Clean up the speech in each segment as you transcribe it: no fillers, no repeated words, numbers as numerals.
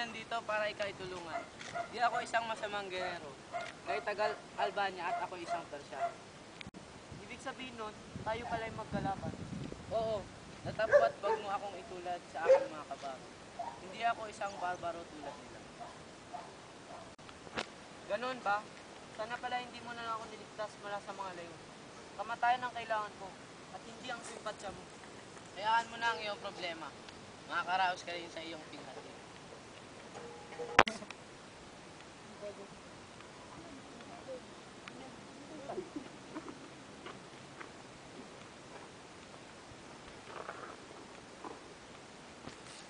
nandito para ikaw itulungan. Di ako isang masamang genero. Kahit tagal Albania at ako isang Persiano. Ibig sabihin nun, tayo pala yung magkalaban. Oo, natapwat wag mo akong itulad sa aking mga kabaro. Hindi ako isang barbaro tulad nila. Ganon ba? Sana pala hindi mo na lang ako niligtas mula sa mga layon. Kamatayan ang kailangan ko at hindi ang simpatsya mo. Hayaan mo na ang iyong problema. Makakaraos ka rin sa iyong pinghati.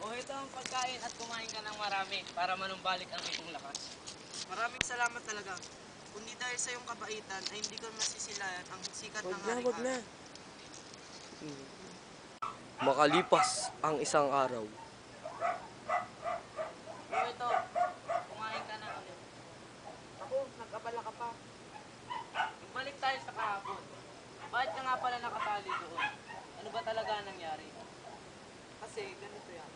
O ito ang pagkain at kumain ka ng marami para manumbalik ang iyong lakas. Maraming salamat talaga. Kundi dahil sa iyong kabaitan ay hindi ko masisilayan ang sikat ng Wag na. haring-araw. Makalipas ang isang araw. O ito, kumain ka na ulit. Ako, nagkabala ka pa. Balik tayo sa kahapon. Bakit ka nga pala nakatali doon? Ano ba talaga ang nangyari? Kasi ganito yan.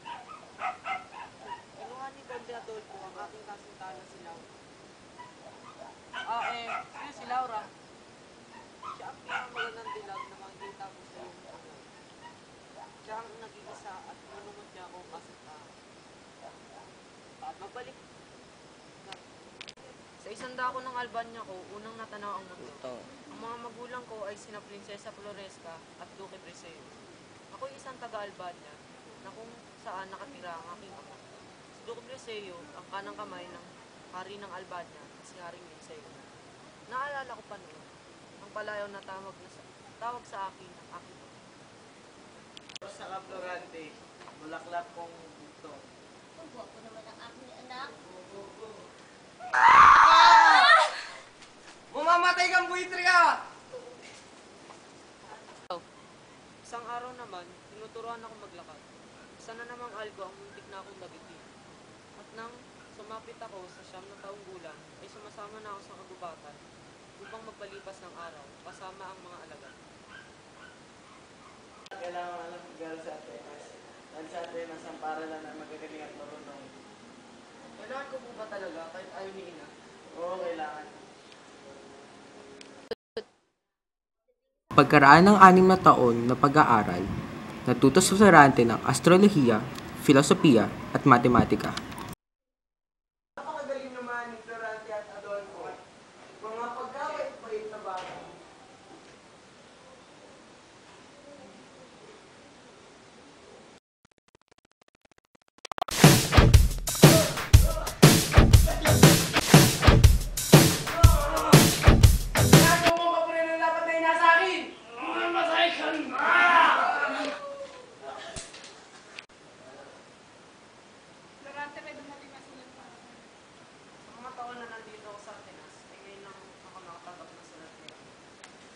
Kinuha ni Conde Adolfo ang aking kasintahan na si Laura. Sino si Laura? Siya ang pinamagandang dilag na makikita mo sa iyong buhay. Siya ang nag-iisa at manunod niya akong kasintahan. Magbalik na. Sa isang dako ng Albania ko, unang natanaw ang mundo. Ang mga magulang ko ay sina Prinsesa Floresca at Duque Breseo. Ako'y isang taga-Albania na kung saan nakatira ang aking ama. Si Duque Breseo ang kanang kamay ng hari ng Albania at si Haring Linceo. Naalala ko pa noon, ang palayaw na tawag sa akin ang aking ama. Sa Kaplorante, bulaklak kong buto. Ang gwapo naman ang aking anak. Mamamatay kang buitri ka! Isang araw naman, tinuturuan ako maglakad. Isa na namang algo ang muntik na akong dagitin. At nang sumapit ako sa 9 na taong gulang, ay sumasama na ako sa kagubatan upang magpalipas ng araw kasama ang mga alagad. Kailangan alam mag-aaral sa Atenas. Dahil sa Atenas ang paralan na magagaling at marunong. Kailangan ko po ba talaga kahit ayaw ni Ina? Oo, kailangan. Pagkaraan ng 6 na taon na pag-aaral, natuto si Florante ng astrolohiya, filosofiya at matematika. Napakagaling naman ni Florante at Adolfo. Mga pagkakait-bait na bata. Sa mga taon na nandito ako sa Atenas, ay ngayon lang ako nakatanggap ng sulat nila.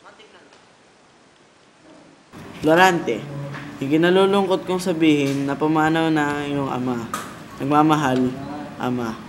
Matignan mo. Florante, ikinalulungkot kong sabihin na pumanaw na ang iyong ama. Nagmamahal, Ama.